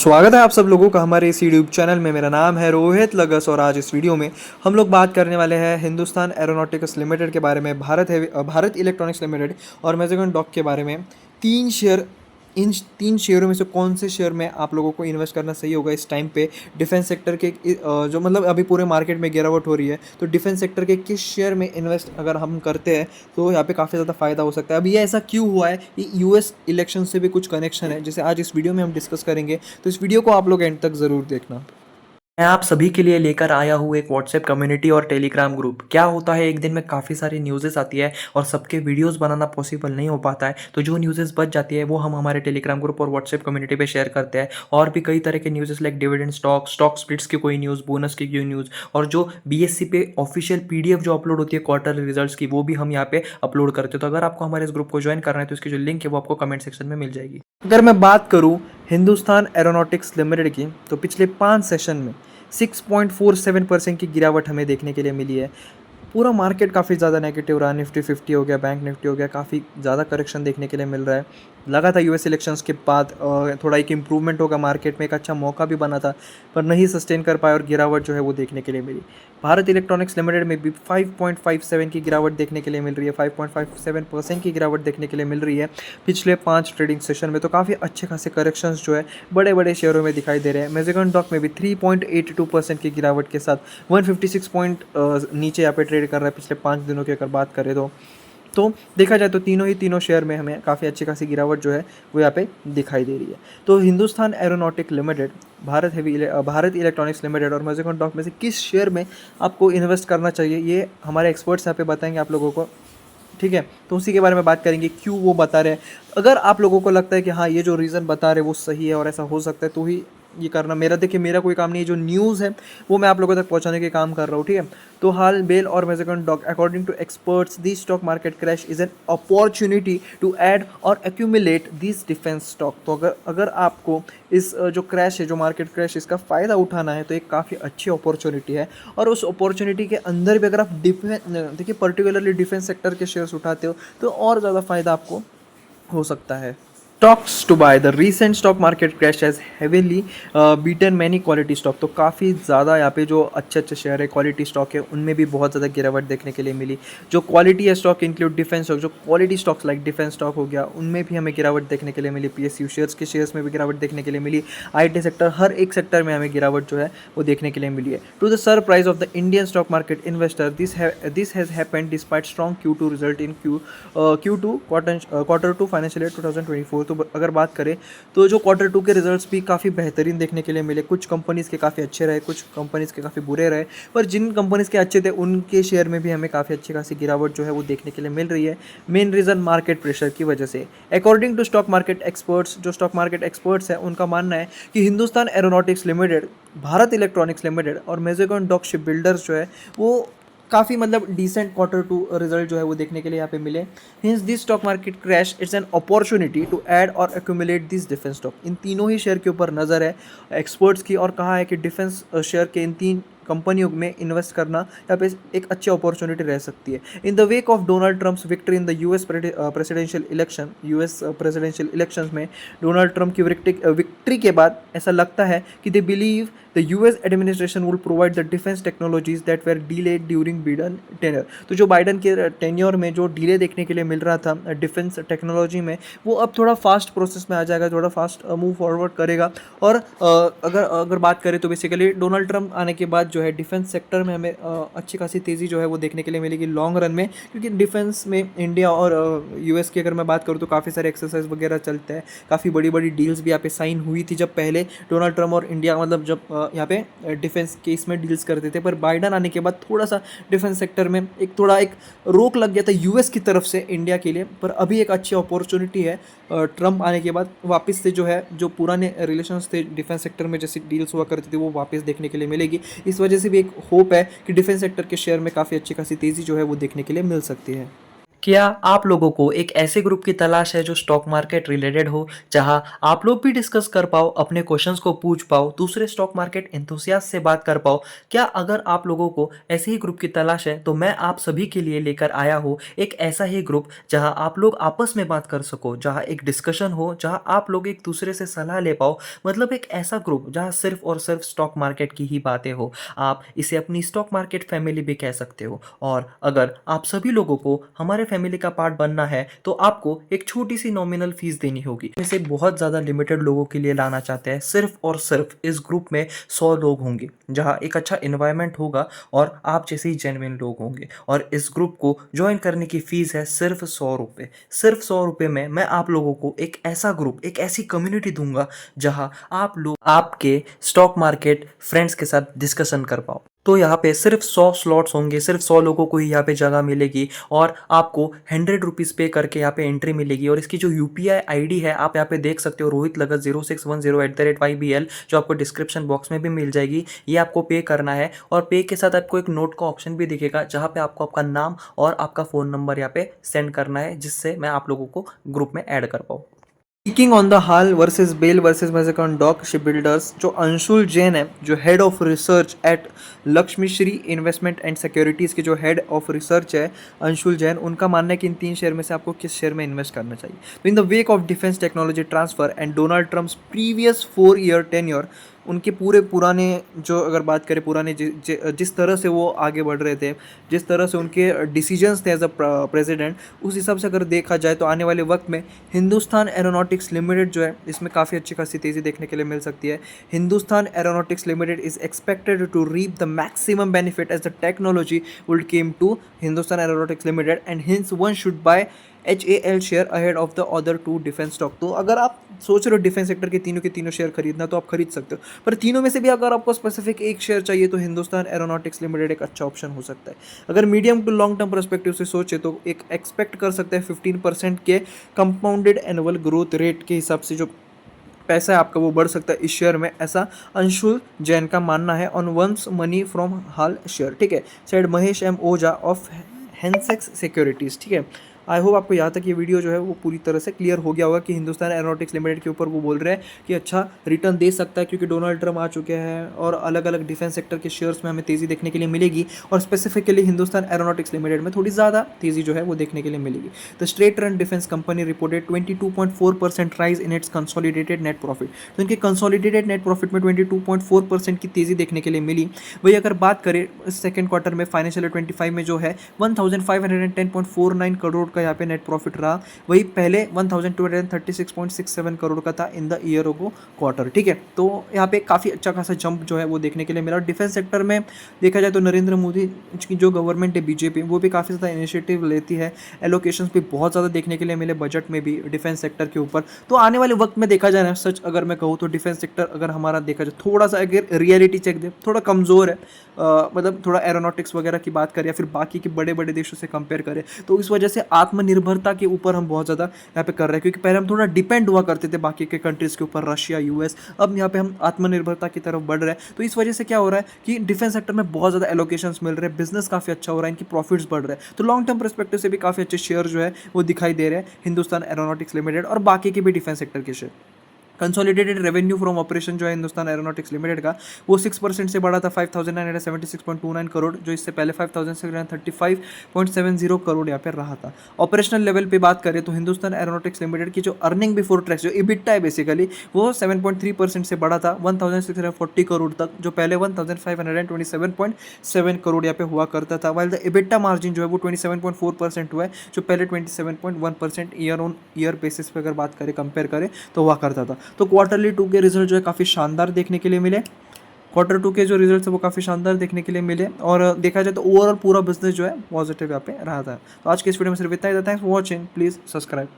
स्वागत है आप सब लोगों का हमारे इस यूट्यूब चैनल में। मेरा नाम है रोहित लगस और आज इस वीडियो में हम लोग बात करने वाले हैं हिंदुस्तान एरोनॉटिक्स लिमिटेड के बारे में, भारत इलेक्ट्रॉनिक्स लिमिटेड और मैज़ेगन डॉक के बारे में। तीन शेयर, इन तीन शेयरों में से कौन से शेयर में आप लोगों को इन्वेस्ट करना सही होगा इस टाइम पे। डिफेंस सेक्टर के जो मतलब अभी पूरे मार्केट में गिरावट हो रही है, तो डिफेंस सेक्टर के किस शेयर में इन्वेस्ट अगर हम करते हैं तो यहाँ पे काफ़ी ज़्यादा फ़ायदा हो सकता है। अभी ये ऐसा क्यों हुआ है, ये यूएस इलेक्शन से भी कुछ कनेक्शन है जिसे आज इस वीडियो में हम डिस्कस करेंगे, तो इस वीडियो को आप लोग एंड तक ज़रूर देखना। मैं आप सभी के लिए लेकर आया हूँ एक व्हाट्सएप कम्युनिटी और टेलीग्राम ग्रुप। क्या होता है, एक दिन में काफ़ी सारी न्यूज़ेस आती है और सबके वीडियोस बनाना पॉसिबल नहीं हो पाता है, तो जो न्यूज़ेस बच जाती है वो हम हमारे टेलीग्राम ग्रुप और व्हाट्सएप कम्युनिटी पे शेयर करते हैं। और भी कई तरह के न्यूज़ेस लाइक डिविडेंड स्टॉक स्प्लिट्स की कोई न्यूज़, बोनस की कोई न्यूज़, और जो बीएससी पे ऑफिशियल पीडीएफ जो अपलोड होती है क्वार्टर रिजल्ट्स की, वो भी हम यहाँ पे अपलोड करते हैं। तो अगर आपको हमारे इस ग्रुप को ज्वाइन करना है तो इसकी जो लिंक है वो आपको कमेंट सेक्शन में मिल जाएगी। अगर मैं बात करूँ हिंदुस्तान एरोनॉटिक्स लिमिटेड की, तो पिछले 5 सेशन में 6.47% की गिरावट हमें देखने के लिए मिली है। पूरा मार्केट काफ़ी ज़्यादा नेगेटिव रहा, निफ्टी 50 हो गया, बैंक निफ्टी हो गया, काफ़ी ज़्यादा करेक्शन देखने के लिए मिल रहा है। लगा था यूएस इलेक्शंस के बाद थोड़ा एक इम्प्रूवमेंट होगा मार्केट में, एक अच्छा मौका भी बना था, पर नहीं सस्टेन कर पाए और गिरावट जो है वो देखने के लिए मिली। भारत इलेक्ट्रॉनिक्स लिमिटेड में भी 5.57 की गिरावट देखने के लिए मिल रही है, 5.57% की गिरावट देखने के लिए मिल रही है पिछले 5 ट्रेडिंग सेशन में। तो काफ़ी अच्छे खासे करेक्शंस जो है बड़े बड़े शेयरों में दिखाई दे रहे हैं। मैज़ेगन डॉक में भी 3.82% की गिरावट के साथ 156 पॉइंट नीचे यहाँ पे ट्रेड कर रहा है पिछले 5 दिनों की अगर बात करें तो देखा जाए तो तीनों शेयर में हमें काफ़ी अच्छी खासी गिरावट जो है वो यहाँ पे दिखाई दे रही है। तो Hindustan aeronautic limited, Bharat electronics limited और मैज़ेगन डॉक में से किस शेयर में आपको इन्वेस्ट करना चाहिए, ये हमारे एक्सपर्ट्स यहाँ पे बताएंगे आप लोगों को। ठीक है, तो उसी के बारे में बात करेंगे, क्यों वो बता रहे हैं। अगर आप लोगों को लगता है कि हाँ ये जो रीज़न बता रहे हैं वो सही है और ऐसा हो सकता है, तो ही ये करना। मेरा कोई काम नहीं है, जो न्यूज़ है वो मैं आप लोगों तक पहुंचाने के काम कर रहा हूँ। ठीक है, तो हाल बेल और Mazagon dock, according to experts the stock market crash is an opportunity to add और एक्यूमुलेट दिस डिफेंस स्टॉक। तो अगर आपको इस जो क्रैश है, जो मार्केट क्रैश, इसका फ़ायदा उठाना है तो एक काफ़ी अच्छी अपॉर्चुनिटी है। और उस अपॉर्चुनिटी के अंदर भी अगर आप देखिए पर्टिकुलरली डिफेंस सेक्टर के शेयर्स उठाते हो तो और ज़्यादा फ़ायदा आपको हो सकता है। Stocks to buy. The recent stock market crash has heavily beaten many quality stock. तो काफ़ी ज़्यादा यहाँ पे जो अच्छे शेयर है, क्वालिटी स्टॉक है, उनमें भी बहुत ज़्यादा गिरावट देखने के लिए मिली। जो क्वालिटी है स्टॉक इंक्लूड डिफेंस स्टॉक, जो quality stocks like defence stock हो गया, उनमें भी हमें गिरावट देखने के लिए मिली। पीएसयू शेयर्स में भी गिरावट देखने के लिए मिली। आईटी सेक्टर, हर एक सेक्टर में हमें गिरावट जो है वो देखने के लिए मिली है। To the surprise of the Indian stock market investor, this has happened despite strong Q2 result in Q2 quarter 2 financial year 2024। तो अगर बात करें तो जो क्वार्टर 2 के रिजल्ट्स भी काफ़ी बेहतरीन देखने के लिए मिले। कुछ कंपनीज़ के काफ़ी अच्छे रहे, कुछ कंपनीज़ के काफ़ी बुरे रहे, पर जिन कंपनीज़ के अच्छे थे उनके शेयर में भी हमें काफ़ी अच्छी खासी गिरावट जो है वो देखने के लिए मिल रही है। मेन रीज़न मार्केट प्रेशर की वजह से। According to stock market experts, जो स्टॉक मार्केट एक्सपर्ट्स हैं उनका मानना है कि Hindustan aeronautics limited, Bharat electronics limited और मैज़ेगन डॉक शिप बिल्डर्स जो है वो काफ़ी मतलब डिसेंट क्वार्टर 2 रिजल्ट जो है वो देखने के लिए यहाँ पे मिले। Hence this stock market crash it's an opportunity to add और एक्यूमुलेट दिस डिफेंस स्टॉक। इन तीनों ही शेयर के ऊपर नज़र है एक्सपर्ट्स की, और कहा है कि डिफेंस शेयर के इन 3 कंपनियों में इन्वेस्ट करना यहाँ पे एक अच्छी अपॉर्चुनिटी रह सकती है। In the wake of Donald Trump's victory in the US presidential elections में डोनाल्ड ट्रम्प की विक्ट्री के बाद ऐसा लगता है कि they believe the US administration will provide the defence technologies that were delayed during Biden tenure. तो जो बाइडन के टेन्योर में जो डिले देखने के लिए मिल रहा था डिफेंस टेक्नोलॉजी में, वो अब थोड़ा फास्ट प्रोसेस में आ जाएगा, थोड़ा फास्ट मूव फॉरवर्ड करेगा। और अगर बात करें तो बेसिकली डोनाल्ड ट्रम्प आने के बाद जो है डिफेंस सेक्टर में हमें अच्छी खासी तेज़ी जो है वो देखने के लिए मिलेगी लॉन्ग रन में, क्योंकि डिफेंस में इंडिया और यूएस की अगर मैं बात करूँ तो काफ़ी सारे एक्सरसाइज वगैरह चलते हैं। काफ़ी बड़ी बड़ी डील्स भी यहाँ पे साइन हुई थी जब पहले डोनाल्ड ट्रम्प और इंडिया मतलब जब यहाँ पे डिफेंस केस में डील्स करते थे। पर बाइडन आने के बाद थोड़ा सा डिफेंस सेक्टर में एक रोक लग गया था यूएस की तरफ से इंडिया के लिए। पर अभी एक अच्छी अपॉर्चुनिटी है ट्रम्प आने के बाद वापस से जो है जो पुराने रिलेशंस थे डिफेंस सेक्टर में, जैसे डील्स हुआ करती थी, वो वापस देखने के लिए मिलेगी। इस वजह से भी एक होप है कि डिफेंस सेक्टर के शेयर में काफ़ी अच्छी खासी तेज़ी जो है वो देखने के लिए मिल सकती है। क्या आप लोगों को एक ऐसे ग्रुप की तलाश है जो स्टॉक मार्केट रिलेटेड हो, जहां आप लोग भी डिस्कस कर पाओ, अपने क्वेश्चंस को पूछ पाओ, दूसरे स्टॉक मार्केट एंथुसियास्ट से बात कर पाओ? क्या अगर आप लोगों को ऐसे ही ग्रुप की तलाश है तो मैं आप सभी के लिए लेकर आया हूँ एक ऐसा ही ग्रुप जहां आप लोग आपस में बात कर सको, जहां एक डिस्कशन हो, जहां आप लोग एक दूसरे से सलाह ले पाओ। मतलब एक ऐसा ग्रुप जहां सिर्फ और सिर्फ स्टॉक मार्केट की ही बातें हो। आप इसे अपनी स्टॉक मार्केट फैमिली भी कह सकते हो। और अगर आप सभी लोगों को हमारे फैमिली का पार्ट बनना है तो आपको एक छोटी सी नॉमिनल फीस देनी होगी। इसे बहुत ज़्यादा लिमिटेड लोगों के लिए लाना चाहते हैं। सिर्फ और सिर्फ इस ग्रुप में 100 लोग होंगे, जहां एक अच्छा इन्वायरमेंट होगा और आप जैसे ही जेन्युइन लोग होंगे। और इस ग्रुप को ज्वाइन करने की फीस है सिर्फ 100 रुपये। सिर्फ 100 रुपये में मैं आप लोगों को एक ऐसा ग्रुप, एक ऐसी कम्युनिटी दूंगा जहां आप लोग आपके स्टॉक मार्केट फ्रेंड्स के साथ डिस्कशन कर पाओ। तो यहाँ पे सिर्फ 100 स्लॉट्स होंगे, सिर्फ 100 लोगों को ही यहाँ पे जगह मिलेगी और आपको 100 रुपीज़ पे करके यहाँ पे एंट्री मिलेगी। और इसकी जो UPI ID है आप यहाँ पे देख सकते हो, रोहित लगत 0610@YBL, जो आपको डिस्क्रिप्शन बॉक्स में भी मिल जाएगी। ये आपको पे करना है और पे के साथ आपको एक नोट का ऑप्शन भी दिखेगा, जहाँ पे आपको आपका नाम और आपका फ़ोन नंबर यहाँ पे सेंड करना है, जिससे मैं आप लोगों को ग्रुप में ऐड कर पाऊँ। Speaking on the HAL versus BEL versus Mazagon dock ship builders, जो अंशुल जैन है, जो head of research at Lakshmi Shri investment and securities के जो हेड ऑफ रिसर्च है अंशुल जैन, उनका मानना है कि इन 3 शेयर में से आपको किस शेयर में इन्वेस्ट करना चाहिए। तो इन the wake of defence technology transfer and Donald Trump's previous 4-year tenure, उनके पूरे पुराने, जो अगर बात करें पुराने जिस तरह से वो आगे बढ़ रहे थे, जिस तरह से उनके डिसीजंस थे एज अ प्रेसिडेंट, उस हिसाब से अगर देखा जाए तो आने वाले वक्त में हिंदुस्तान एरोनॉटिक्स लिमिटेड जो है, इसमें काफ़ी अच्छी खासी तेज़ी देखने के लिए मिल सकती है। Hindustan aeronautics limited is expected to reap the maximum benefit as the technology would came to Hindustan aeronautics limited and hence one should buy HAL share ahead of the other 2 defence stock. तो अगर आप सोच रहे हो डिफेंस सेक्टर के तीनों share खरीदना, तो आप खरीद सकते हो, पर तीनों में से भी अगर आपको स्पेसिफिक एक शेयर चाहिए तो हिंदुस्तान एरोनॉटिक्स लिमिटेड एक अच्छा ऑप्शन हो सकता है। अगर medium to long term perspective से सोचे तो एक एक्सपेक्ट कर सकते हैं 15% के कंपाउंडेड एनुअल ग्रोथ रेट के हिसाब से जो पैसा है आपका वो बढ़ सकता है इस शेयर में, ऐसा अंशुल जैन का मानना है on once money from HAL share. ठीक है, said Mahesh M Ojha of Hensex securities. ठीक है, आई होप आपको यहाँ तक ये वीडियो जो है वो पूरी तरह से क्लियर हो गया होगा कि हिंदुस्तान एरोनॉटिक्स लिमिटेड के ऊपर वो बोल रहे हैं कि अच्छा रिटर्न दे सकता है, क्योंकि डोनाल्ड ट्रम्प आ चुके हैं और अलग अलग डिफेंस सेक्टर के शेयर्स में हमें तेज़ी देखने के लिए मिलेगी, और स्पेसिफिकली हिंदुस्तान एरोनॉटिक्स लिमिटेड में थोड़ी ज़्यादा तेज़ी जो है वो देखने के लिए मिलेगी। The straight run defence company reported 22.4% rise in its consolidated net profit. तो इनके कंसोलिडेटेड नेट प्रॉफिट में 22.4% की तेज़ी देखने के लिए मिली। वही अगर बात करें सेकेंड क्वार्टर में फाइनेंशियल 25 में जो है 1510.49 करोड़ का यहाँ पे नेट प्रॉफिट रहा, वही पहले 1236.67 करोड़ का था in the year of quarter. ठीक है, तो यहाँ पे काफ़ी अच्छा खासा जंप जो है वो देखने के लिए मिला। डिफेंस सेक्टर में देखा जाए तो नरेंद्र मोदी की जो गवर्नमेंट है BJP, वो भी काफ़ी ज़्यादा इनिशिएटिव लेती है, एलोकेशंस भी बहुत ज़्यादा देखने के लिए मिले बजट में भी डिफेंस सेक्टर के ऊपर। तो आने वाले वक्त में देखा जाए ना, सच अगर मैं कहूँ तो डिफेंस सेक्टर अगर हमारा देखा जाए थोड़ा सा, अगर रियलिटी चेक दे, थोड़ा कमज़ोर है, मतलब थोड़ा एरोनॉटिक्स वगैरह की बात करें या फिर बाकी के बड़े बड़े देशों से कंपेयर करें, तो इस वजह से आत्मनिर्भरता के ऊपर हम बहुत ज़्यादा यहाँ पे कर रहे हैं, क्योंकि पहले हम थोड़ा डिपेंड हुआ करते थे बाकी के कंट्रीज़ के ऊपर, रशिया, US, अब यहाँ पे हम आत्मनिर्भरता की तरफ बढ़ रहे हैं। तो इस वजह से क्या हो रहा है कि डिफेंस सेक्टर में बहुत ज़्यादा एलोकेशंस मिल रहे हैं, बिजनेस काफ़ी अच्छा हो रहा है, इनकी प्रॉफिट्स बढ़ रहे हैं। तो लॉन्ग टर्म परस्पेक्टिव से भी काफ़ी अच्छे शेयर जो है वो दिखाई दे रहे हैं हिंदुस्तान एरोनॉटिक्स लिमिटेड और बाकी के भी डिफेंस सेक्टर के share. Consolidated revenue from operation जो है हिंदुस्तान एरोनॉटिक्स लिमिटेड का, वो 6% से बढ़ा था 5976.29 करोड़, जो इससे पहले 5635.70 करोड़ यहाँ पे रहा था। ऑपरेशनल लेवल पे बात करें तो हिंदुस्तान एरोनॉटिक्स लिमिटेड की जो अर्निंग बिफोर टैक्स, जो EBITDA है बेसिकली, वो 7.3% से बढ़ा था 1640 करोड़ तक, जो पहले 1527.7 करोड़ यहाँ पे हुआ करता था। वाइल द EBITDA मार्जिन जो है वो 27.4% हुआ है, जो पहले 27.1% ईयर ऑन ईयर बेसिस पे अगर बात करें, कंपेयर करें तो हुआ करता था। तो क्वार्टरली 2 के रिजल्ट जो है काफ़ी शानदार देखने के लिए मिले। क्वार्टर 2 के जो रिजल्ट्स है वो काफ़ी शानदार देखने के लिए मिले, और देखा जाए तो ओवरऑल पूरा बिजनेस जो है पॉजिटिव यहाँ पे रहा था। तो आज के इस वीडियो में सिर्फ इतना ही था। Thanks for watching, please subscribe.